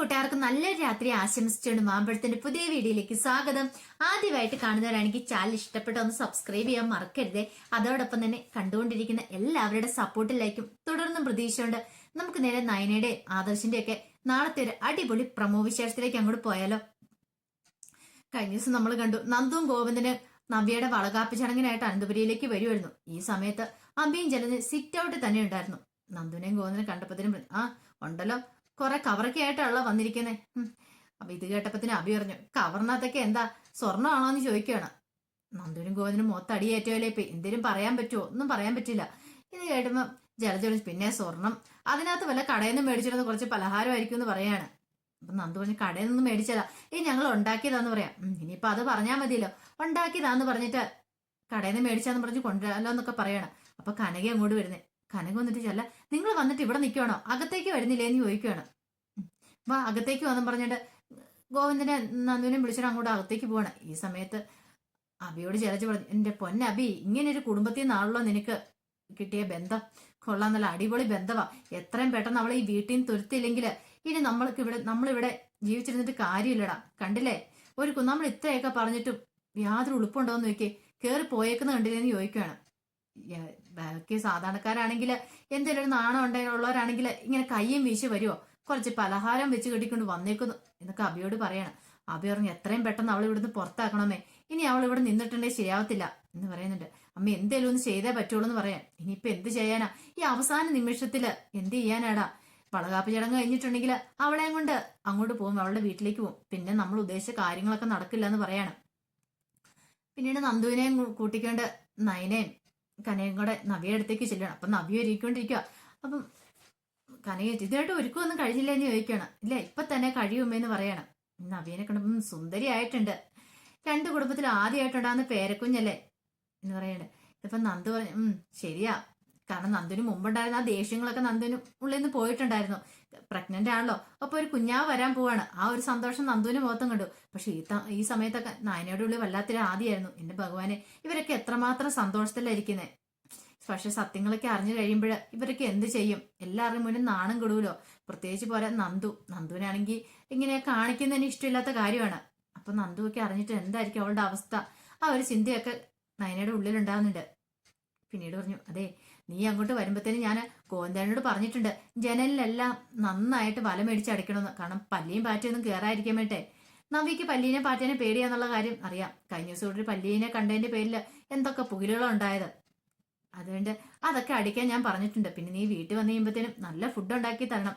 കൂട്ടുകാർക്ക് നല്ലൊരു രാത്രി ആശംസിച്ചുകൊണ്ട് മാമ്പഴത്തിന്റെ പുതിയ വീഡിയോയിലേക്ക് സ്വാഗതം. ആദ്യമായിട്ട് കാണുന്നവരാണെങ്കിൽ ചാനൽ ഇഷ്ടപ്പെട്ട ഒന്ന് സബ്സ്ക്രൈബ് ചെയ്യാൻ മറക്കരുതേ. അതോടൊപ്പം തന്നെ കണ്ടുകൊണ്ടിരിക്കുന്ന എല്ലാവരുടെ സപ്പോർട്ടിലേക്കും തുടർന്നും പ്രതീക്ഷയുണ്ട്. നമുക്ക് നേരെ നയനയുടെയും ആദർശിന്റെയും ഒക്കെ നാളത്തെ ഒരു അടിപൊളി പ്രമോ വിശേഷത്തിലേക്ക് അങ്ങോട്ട് പോയാലോ. കഴിഞ്ഞ ദിവസം നമ്മൾ കണ്ടു നന്ദുവും ഗോവിന്ദന് നവ്യയുടെ വളകാപ്പ് ചടങ്ങിനായിട്ട് അനന്തപുരിയിലേക്ക് വരുമായിരുന്നു. ഈ സമയത്ത് അമ്പിയും ജലന് സിറ്റ് ഔട്ട് തന്നെ ഉണ്ടായിരുന്നു. നന്ദുവിനെയും ഗോവിന്ദനും കണ്ടപ്പത്തിനും ഉണ്ടല്ലോ, കുറെ കവറൊക്കെ ആയിട്ടാണല്ലോ വന്നിരിക്കുന്നേ. അപ്പൊ ഇത് കേട്ടപ്പത്തിന് അഭി പറഞ്ഞു, കവറിനകത്തൊക്കെ എന്താ സ്വർണ്ണമാണോ എന്ന് ചോദിക്കുകയാണ്. നന്ദുവിനും ഗോവിന്ദനും മൊത്തടിയേറ്റോലെ ഇപ്പൊ എന്തേലും പറയാൻ പറ്റുമോ? ഒന്നും പറയാൻ പറ്റില്ല. ഇത് കേട്ടുമ്പോ ജലജ പിന്നെ സ്വർണം അതിനകത്ത് വല്ല കടയിൽ നിന്ന് മേടിച്ചിരുന്ന കുറച്ച് പലഹാരമായിരിക്കും എന്ന് പറയാണ്. അപ്പൊ നന്ദു പറഞ്ഞു, കടയിൽ നിന്ന് മേടിച്ചതാ, ഞങ്ങൾ ഉണ്ടാക്കിയതാന്ന് പറയാം. ഇനിയിപ്പൊ അത് പറഞ്ഞാൽ മതിയല്ലോ, ഉണ്ടാക്കിയതാന്ന് പറഞ്ഞിട്ട് കടയിൽ നിന്ന് മേടിച്ചാന്ന് പറഞ്ഞ് കൊണ്ടുവരാലോ എന്നൊക്കെ പറയാണ്. അപ്പൊ കനക അങ്ങോട്ട് വരുന്നേ. കനക വന്നിട്ട് ചെല്ല, നിങ്ങൾ വന്നിട്ട് ഇവിടെ നിൽക്കുവാണോ, അകത്തേക്ക് വരുന്നില്ലേ എന്ന് ചോദിക്കുകയാണ്. വാ അകത്തേക്ക് വന്നും പറഞ്ഞിട്ട് ഗോവിന്ദനെ നന്ദുവിനെ വിളിച്ചിട്ട് അങ്ങോട്ട് അകത്തേക്ക് പോവാണ്. ഈ സമയത്ത് അബിയോട് ചിലച്ച് പറഞ്ഞു, എന്റെ പൊന്നബി, ഇങ്ങനെ ഒരു കുടുംബത്തിൽ നിന്നാണല്ലോ നിനക്ക് കിട്ടിയ ബന്ധം, കൊള്ളാൻ നല്ല അടിപൊളി ബന്ധവാ. എത്രയും പെട്ടെന്ന് അവളെ ഈ വീട്ടിൽ നിന്ന് തുരുത്തില്ലെങ്കിൽ ഇനി നമ്മളിവിടെ ജീവിച്ചിരുന്നിട്ട് കാര്യമില്ലടാ. കണ്ടില്ലേ, നമ്മൾ ഇത്രയൊക്കെ പറഞ്ഞിട്ടും യാതൊരു ഉളുപ്പുണ്ടോന്ന് ചോദിക്കേ, കേറി പോയേക്കുന്ന കണ്ടില്ലേന്ന് ചോദിക്കുകയാണ്. ബാക്കി സാധാരണക്കാരാണെങ്കിൽ എന്തെങ്കിലും ഒരു നാണം ഉള്ളവരാണെങ്കിൽ ഇങ്ങനെ കയ്യും വീശി വരുമോ, കുറച്ച് പലഹാരം വെച്ച് കെട്ടിക്കൊണ്ട് വന്നേക്കുന്നു എന്നൊക്കെ അബിയോട് പറയണം. അബി പറഞ്ഞു, എത്രയും പെട്ടെന്ന് അവൾ ഇവിടുന്ന് പുറത്താക്കണമേ, ഇനി അവൾ ഇവിടെ നിന്നിട്ടുണ്ടെങ്കിൽ ശരിയാവത്തില്ല എന്ന് പറയുന്നുണ്ട്. അമ്മ എന്തേലും ഒന്ന് ചെയ്തേ പറ്റുള്ളൂ എന്ന് പറയാം. ഇനിയിപ്പൊ എന്ത് ചെയ്യാനാ, ഈ അവസാന നിമിഷത്തില് എന്ത് ചെയ്യാനാടാ, വളകാപ്പ് ചടങ്ങ് കഴിഞ്ഞിട്ടുണ്ടെങ്കിൽ അവളെയും കൊണ്ട് അങ്ങോട്ട് പോകും, അവളുടെ വീട്ടിലേക്ക് പോകും, പിന്നെ നമ്മൾ ഉദ്ദേശിച്ച കാര്യങ്ങളൊക്കെ നടക്കില്ല എന്ന് പറയാണ്. പിന്നീട് നന്ദുവിനെയും കൂട്ടിക്കൊണ്ട് നയനയും കനയും കൂടെ നവ്യയുടെ അടുത്തേക്ക് ചെല്ലണം. അപ്പൊ നവ്യ ഒരുക്കൊണ്ടിരിക്കുക. അപ്പം കനക ഇതായിട്ട് ഒരുക്കൊന്നും കഴിഞ്ഞില്ല എന്ന് ചോദിക്കുകയാണ്. ഇല്ല, ഇപ്പൊ തന്നെ കഴിയുമെന്ന് പറയണം. നവ്യനെ കണ്ടപ്പം സുന്ദരി ആയിട്ടുണ്ട്, രണ്ടു കുടുംബത്തിൽ ആദ്യമായിട്ടുണ്ടാകുന്ന പേരക്കുഞ്ഞല്ലേ എന്ന് പറയണേ. ഇപ്പൊ നന്ദു പറഞ്ഞു, ശരിയാ, കാരണം നന്ദുവിന് മുമ്പുണ്ടായിരുന്ന ആ ദേഷ്യങ്ങളൊക്കെ നന്ദുവിന് ഉള്ളിൽ നിന്ന് പോയിട്ടുണ്ടായിരുന്നു. പ്രഗ്നന്റ് ആണല്ലോ, അപ്പൊ ഒരു കുഞ്ഞാവ് വരാൻ പോവാണ്. ആ ഒരു സന്തോഷം നന്ദുവിന് മുഖത്തും കണ്ടു. പക്ഷെ ഈ സമയത്തൊക്കെ നായനയുടെ ഉള്ളിൽ വല്ലാത്തൊരു ആദ്യമായിരുന്നു. എന്റെ ഭഗവാനെ, ഇവരൊക്കെ എത്രമാത്രം സന്തോഷത്തിലായിരിക്കുന്നേ. പക്ഷെ സത്യങ്ങളൊക്കെ അറിഞ്ഞു കഴിയുമ്പോൾ ഇവരൊക്കെ എന്ത് ചെയ്യും? എല്ലാവരുടെയും മുന്നിൽ നാണം കെടുവല്ലോ. പ്രത്യേകിച്ച് പോലെ നന്ദുവിനാണെങ്കിൽ ഇങ്ങനെ കാണിക്കുന്നതിന് ഇഷ്ടമില്ലാത്ത കാര്യമാണ്. അപ്പൊ നന്ദുവൊക്കെ അറിഞ്ഞിട്ട് എന്തായിരിക്കും അവളുടെ അവസ്ഥ, ആ ഒരു ചിന്തയൊക്കെ നയനയുടെ ഉള്ളിലുണ്ടാകുന്നുണ്ട്. പിന്നീട് പറഞ്ഞു, അതെ, നീ അങ്ങോട്ട് വരുമ്പോഴത്തേനും ഞാൻ ഗോവിന്ദനോട് പറഞ്ഞിട്ടുണ്ട് ജനലിലെല്ലാം നന്നായിട്ട് വല മേടിച്ച് അടിക്കണമെന്ന്. കാരണം പല്ലിയും പാറ്റയൊന്നും കയറാതിരിക്കാൻ വേണ്ടേ. നവിക്ക് പല്ലീനെ പാറ്റേനെ പേടിയാന്നുള്ള കാര്യം അറിയാം. കഴിഞ്ഞ ദിവസം ഒരു പല്ലീനെ കണ്ടതിന്റെ പേരിൽ എന്തൊക്കെ പുകിലുകളുണ്ടായത്. അതുകൊണ്ട് അതൊക്കെ അടിക്കാൻ ഞാൻ പറഞ്ഞിട്ടുണ്ട്. പിന്നെ നീ വീട്ടിൽ വന്നു കഴിയുമ്പോഴത്തേനും നല്ല ഫുഡ് ഉണ്ടാക്കി തരണം.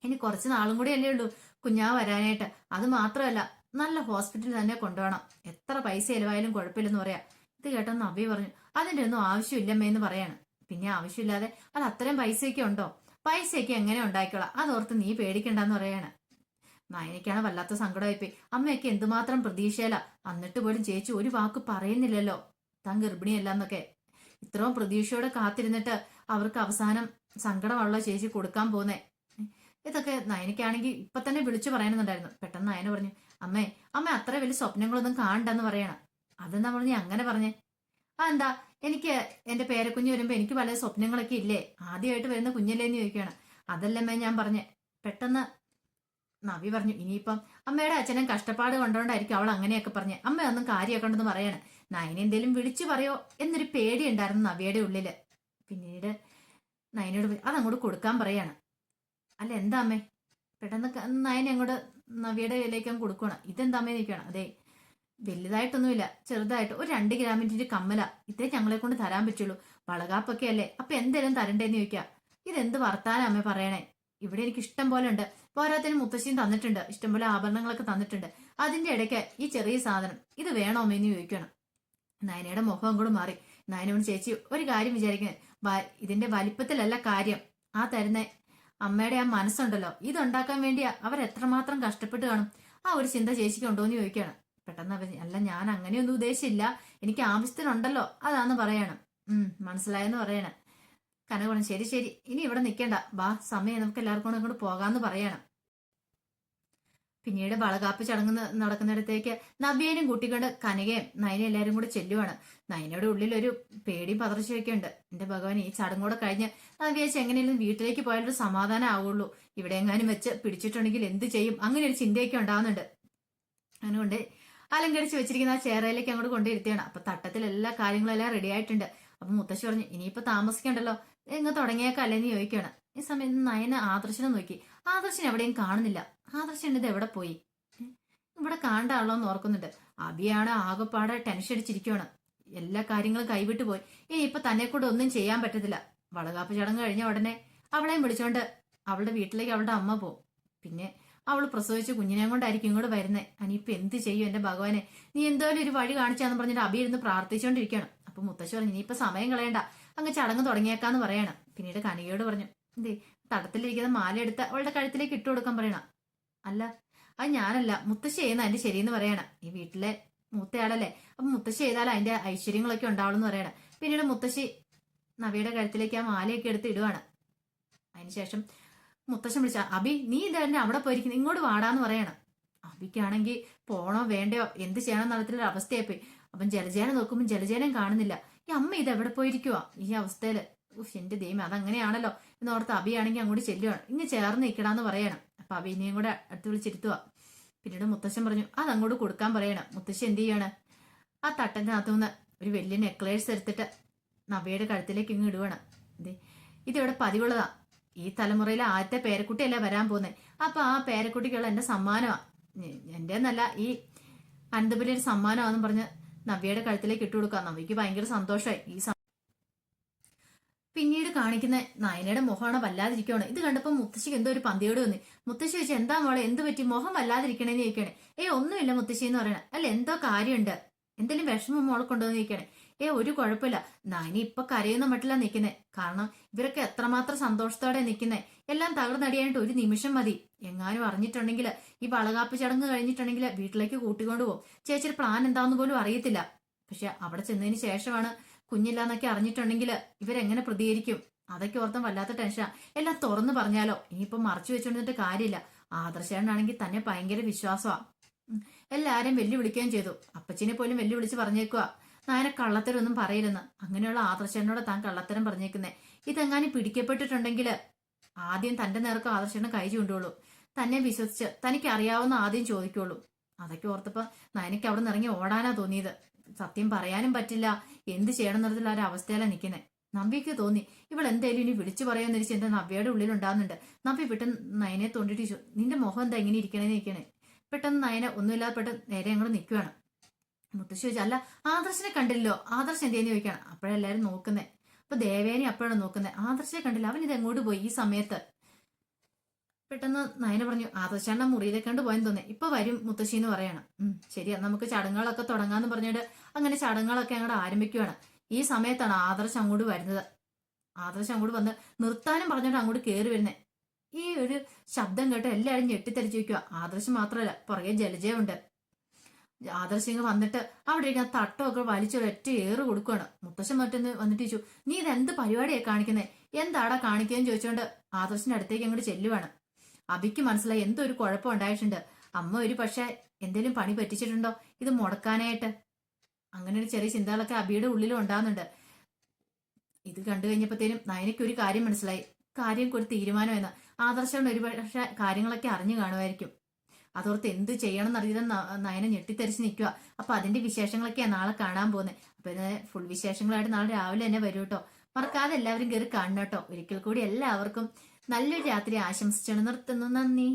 ഇനി കുറച്ച് നാളും കൂടി അല്ലേ ഉള്ളൂ കുഞ്ഞാവ് വരാനായിട്ട്. അത് മാത്രമല്ല, നല്ല ഹോസ്പിറ്റലിൽ തന്നെ കൊണ്ടുപോകണം. എത്ര പൈസ ചെലവായാലും കുഴപ്പമില്ലെന്ന് പറയാം. ഇത് കേട്ടെന്ന് നവ്യ പറഞ്ഞു, അതിന്റെ ഒന്നും ആവശ്യമില്ലമ്മേന്ന് പറയാണ്. പിന്നെ ആവശ്യമില്ലാതെ അത് അത്രയും പൈസയൊക്കെ ഉണ്ടോ? പൈസയൊക്കെ എങ്ങനെ ഉണ്ടാക്കിക്കോളാം, അതോർത്ത് നീ പേടിക്കണ്ടെന്ന് പറയാണ്. നയനയ്ക്കാണ് വല്ലാത്ത സങ്കടമായിപ്പോയി. അമ്മയൊക്കെ എന്തുമാത്രം പ്രതീക്ഷയില, എന്നിട്ട് പോലും ചേച്ചി ഒരു വാക്ക് പറയുന്നില്ലല്ലോ താൻ ഗർഭിണിയല്ലെന്നൊക്കെ. ഇത്രയും പ്രതീക്ഷയോടെ കാത്തിരുന്നിട്ട് അവർക്ക് അവസാനം സങ്കടമുള്ള ചേച്ചി കൊടുക്കാൻ പോന്നേ. ഇതൊക്കെ നയനയ്ക്കാണെങ്കിൽ ഇപ്പൊ തന്നെ വിളിച്ചു പറയണമെന്നുണ്ടായിരുന്നു. പെട്ടെന്ന് നയന പറഞ്ഞു, അമ്മ അത്ര വലിയ സ്വപ്നങ്ങളൊന്നും കാണണ്ടെന്ന് പറയണം. അതെന്താ പറഞ്ഞേ അങ്ങനെ പറഞ്ഞേ? എന്താ, എനിക്ക് എന്റെ പേരക്കുഞ്ഞ് വരുമ്പോ എനിക്ക് പല സ്വപ്നങ്ങളൊക്കെ ഇല്ലേ, ആദ്യമായിട്ട് വരുന്ന കുഞ്ഞല്ലേന്ന് ചോദിക്കുകയാണ്. അതല്ലമ്മേ ഞാൻ പറഞ്ഞേ. പെട്ടെന്ന് നവി പറഞ്ഞു, ഇനിയിപ്പം അമ്മയുടെ അച്ഛനും കഷ്ടപ്പാട് കൊണ്ടോണ്ടായിരിക്കും അവൾ അങ്ങനെയൊക്കെ പറഞ്ഞേ, അമ്മ ഒന്നും കാര്യമാക്കണ്ടെന്ന് പറയാണ്. നയന എന്തേലും വിളിച്ചു പറയോ എന്നൊരു പേടി ഉണ്ടായിരുന്നു നവിയുടെ ഉള്ളില്. പിന്നീട് നയനോട് അതങ്ങോട്ട് കൊടുക്കാൻ പറയാണ്. അല്ല എന്താ അമ്മേ? പെട്ടെന്ന് നയന അങ്ങോട്ട് നവിയുടെ കയ്യിലേക്ക് കൊടുക്കണം. ഇതെന്താ അമ്മേ നിൽക്കണം? അതെ, വലുതായിട്ടൊന്നുമില്ല, ചെറുതായിട്ട് ഒരു 2 ഗ്രാമിന്റെ ഒരു കമ്മല, ഇതേ ഞങ്ങളെ കൊണ്ട് തരാൻ പറ്റുള്ളൂ. വളകാപ്പൊക്കെ അല്ലേ, അപ്പൊ എന്തേലും തരണ്ടേന്ന് ചോദിക്കാം. ഇതെന്ത് വർത്താനം അമ്മ പറയണേ? ഇവിടെ എനിക്ക് ഇഷ്ടം പോലെ ഉണ്ട്, പോരാത്തിന് മുത്തശ്ശിയും തന്നിട്ടുണ്ട്, ഇഷ്ടംപോലെ ആഭരണങ്ങളൊക്കെ തന്നിട്ടുണ്ട്. അതിന്റെ ഇടയ്ക്ക് ഈ ചെറിയ സാധനം ഇത് വേണോ അമ്മേന്ന് ചോദിക്കണം. നയനയുടെ മുഖം കൂടെ മാറി. നയനോട്, ചേച്ചി ഒരു കാര്യം വിചാരിക്കുന്നത്, ഇതിന്റെ വലിപ്പത്തിലല്ല കാര്യം, ആ തരുന്ന അമ്മയുടെ ആ മനസ്സുണ്ടല്ലോ, ഇതുണ്ടാക്കാൻ വേണ്ടി അവരെത്രമാത്രം കഷ്ടപ്പെട്ട് കാണും, ആ ഒരു ചിന്ത ചേച്ചിക്ക് ഉണ്ടോന്ന് ചോദിക്കുകയാണ്. പെട്ടെന്ന് അല്ല, ഞാൻ അങ്ങനെയൊന്നും ഉദ്ദേശിച്ചില്ല, എനിക്ക് ആവശ്യത്തിനുണ്ടല്ലോ അതാന്ന് പറയണം. മനസ്സിലായെന്ന് പറയണം. കനക പറഞ്ഞു, ശരി ശരി, ഇനി ഇവിടെ നിൽക്കണ്ട, വാ, സമയം നമുക്ക് എല്ലാവർക്കും കൂടെ പോകാന്ന് പറയണം. പിന്നീട് വളകാപ്പ് ചടങ്ങ് നടക്കുന്നിടത്തേക്ക് നവ്യേനും കൂട്ടിക്കൊണ്ട് കനകയും നയനയും എല്ലാരും കൂടെ ചെല്ലുവാണ്. നയനയുടെ ഉള്ളിൽ ഒരു പേടിയും പതർച്ചയൊക്കെ ഉണ്ട്. എന്റെ ഭഗവാൻ, ഈ ചടങ്ങൂടെ കഴിഞ്ഞ് നവ്യേച്ച് എങ്ങനെയും വീട്ടിലേക്ക് പോയാലൊരു സമാധാനം ആവുള്ളൂ. ഇവിടെ എങ്ങാനും വെച്ച് പിടിച്ചിട്ടുണ്ടെങ്കിൽ എന്ത് ചെയ്യും, അങ്ങനെ ഒരു ചിന്തയൊക്കെ ഉണ്ടാവുന്നുണ്ട്. അതുകൊണ്ട് അലങ്കരിച്ച് വെച്ചിരിക്കുന്ന ആ ചേറയിലേക്ക് അങ്ങോട്ട് കൊണ്ടിരുത്തിയാണ്. അപ്പൊ തട്ടത്തിൽ എല്ലാ കാര്യങ്ങളും എല്ലാം റെഡി ആയിട്ടുണ്ട്. അപ്പൊ മുത്തശ്ശി പറഞ്ഞു, ഇനിയിപ്പോ താമസിക്കണ്ടല്ലോ, എങ്ങ് തുടങ്ങിയേക്കല്ലേന്ന് ചോദിക്കുകയാണ്. ഈ സമയത്ത് നയന ആദർശനെ നോക്കി. ആദർശൻ എവിടെയും കാണുന്നില്ല. ആദർശൻ ഇത് എവിടെ പോയി, ഇവിടെ കാണാണല്ലോ എന്ന് ഓർക്കുന്നുണ്ട്. അബിയാണ് ആകെപ്പാടെ ടെൻഷൻ അടിച്ചിരിക്കുകയാണ്. എല്ലാ കാര്യങ്ങളും കൈവിട്ടു പോയി. ഇനിയിപ്പൊ തന്നെ കൂടെ ഒന്നും ചെയ്യാൻ പറ്റത്തില്ല. വളകാപ്പ് ചടങ്ങ് കഴിഞ്ഞ ഉടനെ അവളെയും വിളിച്ചോണ്ട് അവളുടെ വീട്ടിലേക്ക് അവളുടെ അമ്മ പോവും. പിന്നെ അവള് പ്രസവിച്ച് കുഞ്ഞിനെയും കൊണ്ടായിരിക്കും ഇങ്ങോട്ട് വരുന്നേ. അനിയിപ്പൊ എന്ത് ചെയ്യും എന്റെ ഭഗവാനെ, നീ എന്തോലും ഒരു വഴി കാണിച്ചാന്ന് പറഞ്ഞിട്ട് അബി ഇരുന്ന് പ്രാർത്ഥിച്ചുകൊണ്ടിരിക്കുകയാണ്. അപ്പൊ മുത്തശ്ശി പറഞ്ഞു, ഇനിയിപ്പൊ സമയം കളയണ്ട, അങ്ങ് ചടങ്ങ് തുടങ്ങിയേക്കാന്ന് പറയണം. പിന്നീട് കനികയോട് പറഞ്ഞു, എന്തേ തടത്തിലിരിക്കുന്ന മാല എടുത്ത് അവളുടെ കഴുത്തിലേക്ക് ഇട്ടു കൊടുക്കാൻ പറയണം. അല്ല, അത് ഞാനല്ല, മുത്തശ്ശി ചെയ്യുന്ന അതിന്റെ ശരിയെന്ന് പറയണം. ഈ വീട്ടിലെ മൂത്തയാളല്ലേ, അപ്പൊ മുത്തശ്ശി ചെയ്താൽ അതിന്റെ ഐശ്വര്യങ്ങളൊക്കെ ഉണ്ടാവുള്ളൂ എന്ന് പറയണം. പിന്നീട് മുത്തശ്ശി നവിയുടെ കഴുത്തിലേക്ക് ആ മാലയൊക്കെ എടുത്ത് ഇടുവാണ്. അതിനുശേഷം മുത്തശ്ശൻ വിളിച്ച, അബി നീ ഇതന്നെ അവിടെ പോയിരിക്കുന്നു, ഇങ്ങോട്ട് വാടാന്ന് പറയണം. അബിക്കാണെങ്കിൽ പോണോ വേണ്ടയോ എന്ത് ചെയ്യണം നടത്തിലൊരു അവസ്ഥയായിപ്പോയി. അപ്പം ജലജേനെ നോക്കുമ്പോൾ ജലജേനം കാണുന്നില്ല. ഈ അമ്മ ഇത് എവിടെ പോയിരിക്കുവാ ഈ അവസ്ഥയില്. എന്റെ ദൈവം, അതങ്ങനെയാണല്ലോ എന്നോർത്ത് അബിയാണെങ്കിൽ അങ്ങോട്ട് ചെല്ലുവാണ്. ഇങ്ങ് ചേർന്ന് നിൽക്കടാന്ന് പറയണം. അപ്പൊ അബിനെയും കൂടെ അടുത്ത് വിളിച്ചിരുത്തുക. പിന്നീട് മുത്തശ്ശൻ പറഞ്ഞു, അത് അങ്ങോട്ട് കൊടുക്കാൻ പറയണം. മുത്തശ്ശി എന്ത് ചെയ്യാണ്, ആ തട്ടത്തിനകത്തു നിന്ന് ഒരു വലിയ നെക്ലേസ് എടുത്തിട്ട് നവ്യയുടെ കഴുത്തിലേക്ക് ഇങ്ങ് ഇടുവാണ്. ഇതിവിടെ പതിവുള്ളതാ. ഈ തലമുറയിലെ ആദ്യത്തെ പേരക്കുട്ടിയല്ലേ വരാൻ പോകുന്നത്. അപ്പൊ ആ പേരക്കുട്ടിക്കുള്ള എന്റെ സമ്മാനമാ, എന്റെ എന്നല്ല ഈ അനന്തപുരി ഒരു സമ്മാനമാണെന്ന് പറഞ്ഞ് നവ്യയുടെ കഴുത്തിലേക്ക് ഇട്ടു കൊടുക്കാം. നവ്യക്ക് ഭയങ്കര സന്തോഷമായി. പിന്നീട് കാണിക്കുന്ന നയനയുടെ മുഖമാണ് വല്ലാതിരിക്കുകയാണ്. ഇത് കണ്ടപ്പോൾ മുത്തശ്ശിക്ക് എന്തോ ഒരു പന്തിയോട് വന്നി. മുത്തശ്ശി ചോദിച്ചു, എന്താ മോളെ, എന്ത് പറ്റി, മുഖം വല്ലാതിരിക്കണേന്ന് ചോദിക്കണേ. ഒന്നുമില്ല മുത്തശ്ശി എന്ന് പറയണേ. അല്ല, എന്തോ കാര്യമുണ്ട്, എന്തെങ്കിലും വിഷമം മോളെ കൊണ്ടുവന്ന് ചോദിക്കണേ. ഒരു കുഴപ്പമില്ല. നയനി ഇപ്പൊ കരയുന്ന മട്ടില്ല നിൽക്കുന്നേ. കാരണം ഇവരൊക്കെ എത്രമാത്രം സന്തോഷത്തോടെ നിൽക്കുന്നേ. എല്ലാം തകർന്നടിയായിട്ട് ഒരു നിമിഷം മതി. എങ്ങാനും അറിഞ്ഞിട്ടുണ്ടെങ്കിൽ ഈ വളകാപ്പ് ചടങ്ങ് കഴിഞ്ഞിട്ടുണ്ടെങ്കിൽ വീട്ടിലേക്ക് കൂട്ടിക്കൊണ്ടു പോകും. ചേച്ചിയുടെ പ്ലാൻ എന്താന്ന് പോലും അറിയത്തില്ല. പക്ഷെ അവിടെ ചെന്നതിന് ശേഷമാണ് കുഞ്ഞില്ലാന്നൊക്കെ അറിഞ്ഞിട്ടുണ്ടെങ്കിൽ ഇവരെങ്ങനെ പ്രതികരിക്കും, അതൊക്കെ ഓർത്താൻ വല്ലാത്ത ടെൻഷനാ. എല്ലാം തുറന്നു പറഞ്ഞാലോ, ഇനിയിപ്പം മറച്ചു വെച്ചോണ്ടിട്ട് കാര്യമില്ല. ആദർശനാണെങ്കിൽ തന്നെ ഭയങ്കര വിശ്വാസമാ. എല്ലാരെയും വെല്ലുവിളിക്കുകയും ചെയ്തു. അപ്പച്ചിനെ പോലും വെല്ലുവിളിച്ച് പറഞ്ഞേക്കുക, നായനെ കള്ളത്തരൊന്നും പറയില്ലെന്ന്. അങ്ങനെയുള്ള ആദർശനോട് താൻ കള്ളത്തരം പറഞ്ഞേക്കുന്നേ. ഇതെങ്ങാനും പിടിക്കപ്പെട്ടിട്ടുണ്ടെങ്കിൽ ആദ്യം തന്റെ നേർക്ക് ആദർശനെ കൈ ചൂണ്ടുള്ളൂ. തന്നെ വിശ്വസിച്ച് തനിക്ക് അറിയാവുന്ന ആദ്യം ചോദിക്കുള്ളൂ. അതൊക്കെ ഓർത്തപ്പോ നയനയ്ക്ക് അവിടെ നിന്ന് ഇറങ്ങി ഓടാനാ തോന്നിയത്. സത്യം പറയാനും പറ്റില്ല, എന്ത് ചെയ്യണം എന്നതിൽ ഒരു അവസ്ഥയിലാണ് നിൽക്കുന്നത്. നവ്യക്ക് തോന്നി ഇവൾ എന്തായാലും ഇനി വിളിച്ചു പറയാന്നൊരു ചിന്ത നവ്യയുടെ ഉള്ളിൽ ഉണ്ടാകുന്നുണ്ട്. നവ്യ പെട്ടെന്ന് നയനെ തോണ്ടിട്ട് ചോദിച്ചു, നിന്റെ മുഖം എന്താ ഇങ്ങനെ ഇരിക്കണേന്ന് ഇരിക്കണേ. പെട്ടെന്ന് നയന ഒന്നുമില്ലാതെ പെട്ടെന്ന് നേരെ അങ്ങോട്ട് നിൽക്കുകയാണ്. മുത്തശ്ശി ചോദിച്ചു, അല്ല ആദർശനെ കണ്ടില്ലോ, ആദർശ് എന്തേന്ന് ചോദിക്കണം. അപ്പോഴെല്ലാരും നോക്കുന്നേ. അപ്പൊ ദേവേനെ അപ്പോഴാണ് നോക്കുന്നത്. ആദർശനെ കണ്ടില്ല, അവൻ ഇത് എങ്ങോട്ട് പോയി ഈ സമയത്ത്. പെട്ടെന്ന് നയന പറഞ്ഞു, ആദർശാണ്ട മുറിയിലേക്ക് കണ്ട് പോയെന്ന് തോന്നേ, ഇപ്പൊ വരും മുത്തശ്ശി എന്ന് പറയണം. ശരിയാ, നമുക്ക് ചടങ്ങുകളൊക്കെ തുടങ്ങാന്ന് പറഞ്ഞിട്ട് അങ്ങനെ ചടങ്ങുകളൊക്കെ അങ്ങോട്ട് ആരംഭിക്കുകയാണ്. ഈ സമയത്താണ് ആദർശ് അങ്ങോട്ട് വരുന്നത്. ആദർശ് അങ്ങോട്ട് വന്ന് നിർത്താനും പറഞ്ഞിട്ട് അങ്ങോട്ട് കയറി വരുന്നേ. ഈ ഒരു ശബ്ദം കേട്ട് എല്ലാവരും ഞെട്ടിത്തെറിച്ച് വയ്ക്കുക. ആദർശ് മാത്രമല്ല, പുറകെ ജലജയുണ്ട്. ആദർശ് ഇങ്ങ് വന്നിട്ട് അവിടെ ഇരിക്കുന്ന തട്ടമൊക്കെ വലിച്ചൊരൊറ്റ ഏറ് കൊടുക്കുകയാണ്. മുത്തശ്ശൻ മറ്റൊന്ന് വന്നിട്ട് ചോദിച്ചു, നീ ഇതെന്ത് പരിപാടിയാ കാണിക്കുന്നത്, എന്താടാ കാണിക്കുകയെന്ന് ചോദിച്ചുകൊണ്ട് ആദർശിന്റെ അടുത്തേക്ക് അങ്ങോട്ട് ചെല്ലുവാണ്. അബിക്ക് മനസ്സിലായി എന്തോ ഒരു കുഴപ്പം ഉണ്ടായിട്ടുണ്ട്. അമ്മ ഒരു പക്ഷെ എന്തേലും പണി പറ്റിച്ചിട്ടുണ്ടോ ഇത് മുടക്കാനായിട്ട്. അങ്ങനെ ഒരു ചെറിയ ചിന്തകളൊക്കെ അബിയുടെ ഉള്ളിലും ഉണ്ടാകുന്നുണ്ട്. ഇത് കണ്ടു കഴിഞ്ഞപ്പോഴത്തേനും നയനയ്ക്ക് ഒരു കാര്യം മനസ്സിലായി. കാര്യം ഒരു തീരുമാനമെന്ന്. ആദർശം ഒരു പക്ഷെ കാര്യങ്ങളൊക്കെ അറിഞ്ഞു കാണുമായിരിക്കും. അതോർത്ത് എന്ത് ചെയ്യണം എന്നറിയാൻ നയന ഞെട്ടിത്തെറിച്ച് നിൽക്കുക. അപ്പൊ അതിന്റെ വിശേഷങ്ങളൊക്കെയാണ് നാളെ കാണാൻ പോകുന്നത്. അപ്പൊ ഫുൾ വിശേഷങ്ങളായിട്ട് നാളെ രാവിലെ തന്നെ വരും കേട്ടോ. മറക്കാതെ എല്ലാവരും കയറി കാണണം കേട്ടോ. ഒരിക്കൽ കൂടി എല്ലാവർക്കും നല്ലൊരു രാത്രി ആശംസിച്ചാണ് നിർത്തുന്നു. നന്ദി.